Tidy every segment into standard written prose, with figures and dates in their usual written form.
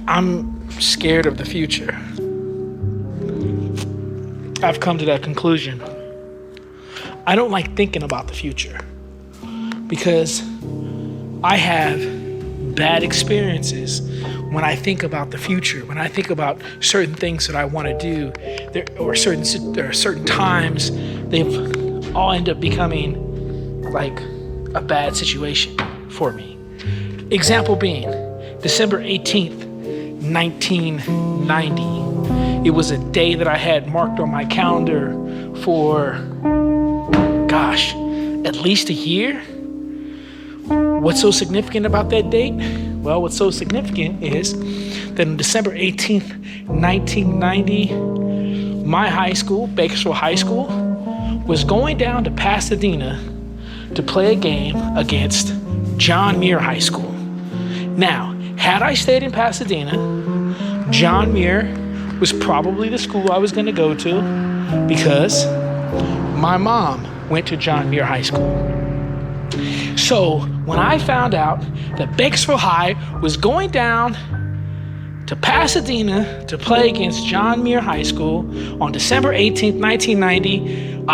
I'm scared of the future. I've come to that conclusion. I don't like thinking about the future because I have bad experiences when I think about the future, when I think about certain things that I want to do, there are certain times they've all end up becoming like a bad situation for me. Example being December 18th, 1990. It was a day that I had marked on my calendar for, at least a year. What's so significant about that date? Well, what's so significant is that on December 18th, 1990, my high school, Bakersfield High School, was going down to Pasadena to play a game against John Muir High School. Now, had I stayed in Pasadena, John Muir was probably the school I was going to go to because my mom went to John Muir High School. So when I found out that Bakersfield High was going down to Pasadena to play against John Muir High School on December 18th, 1990,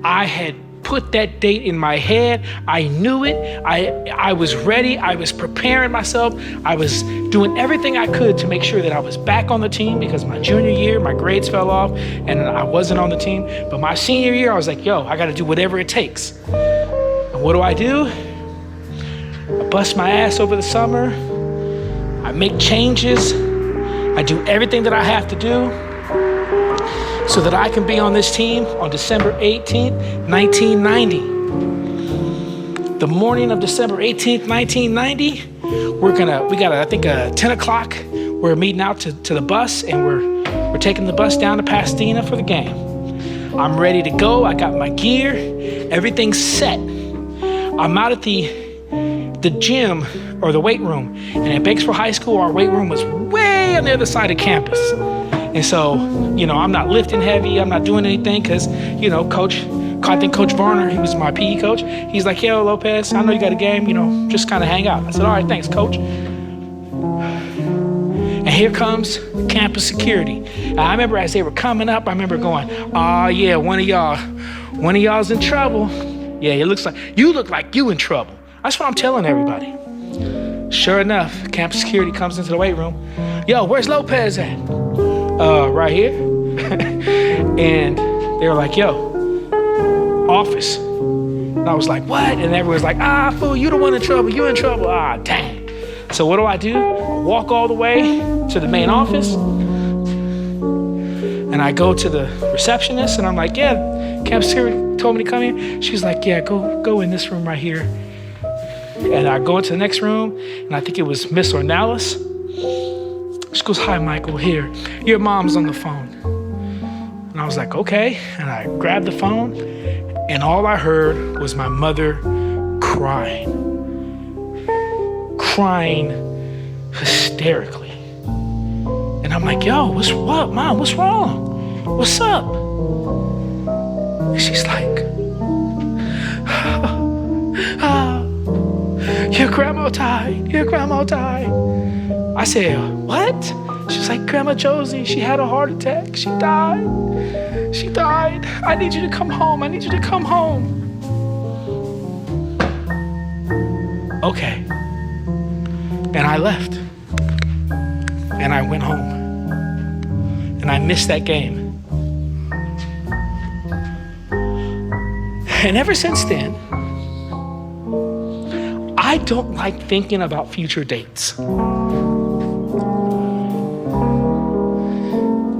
I had put that date in my head. I knew it. I was ready. I was preparing myself. I was doing everything I could to make sure that I was back on the team because my junior year, my grades fell off and I wasn't on the team. But my senior year, I was like, I got to do whatever it takes. And what do? I bust my ass over the summer. I make changes. I do everything that I have to do so that I can be on this team on December 18th, 1990. The morning of December 18th, 1990, we got I think 10 o'clock, we're meeting out to the bus and we're taking the bus down to Pasadena for the game. I'm ready to go. I got my gear, everything's set. I'm out at the gym or the weight room. And at Bakersfield High School, our weight room was way on the other side of campus. And so, I'm not lifting heavy. I'm not doing anything because, Coach Varner, he was my PE coach. He's like, yo, Lopez, I know you got a game, just kind of hang out. I said, all right, thanks, coach. And here comes campus security. I remember as they were coming up, I remember going, yeah, one of y'all's in trouble. Yeah, you look like you in trouble. That's what I'm telling everybody. Sure enough, campus security comes into the weight room. Yo, where's Lopez at? Right here. And they were like, yo, office. And I was like, what? And everyone's like, fool, you the one in trouble. You in trouble. Dang. So what do? I walk all the way to the main office. And I go to the receptionist and I'm like, yeah, campus security told me to come here. She's like, yeah, go in this room right here. And I go into the next room, and I think it was Miss Ornelas. She goes, hi, Michael, here. Your mom's on the phone. And I was like, okay. And I grabbed the phone, and all I heard was my mother crying hysterically. And I'm like, yo, what, Mom? What's wrong? What's up? And she's like, your grandma died. I said, what? She's like, Grandma Josie, she had a heart attack. She died. I need you to come home. Okay. And I left. And I went home. And I missed that game. And ever since then, I don't like thinking about future dates.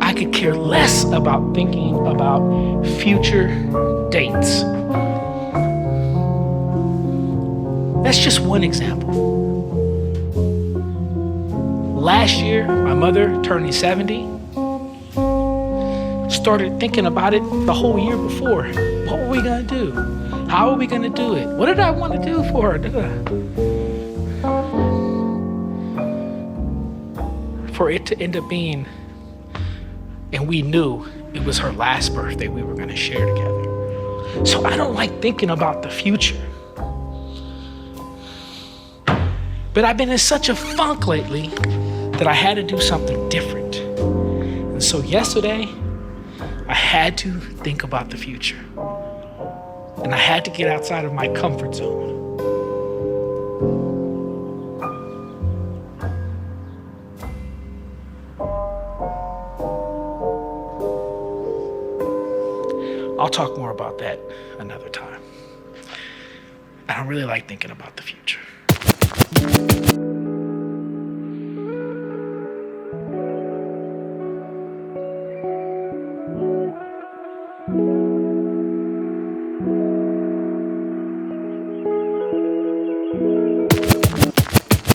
I could care less about thinking about future dates. That's just one example. Last year, my mother turning 70, started thinking about it the whole year before. What were we gonna do? How are we gonna do it? What did I want to do for her? For it to end up being, and we knew it was her last birthday we were gonna share together. So I don't like thinking about the future. But I've been in such a funk lately that I had to do something different. And so yesterday, I had to think about the future. And I had to get outside of my comfort zone. I'll talk more about that another time. I don't really like thinking about the future.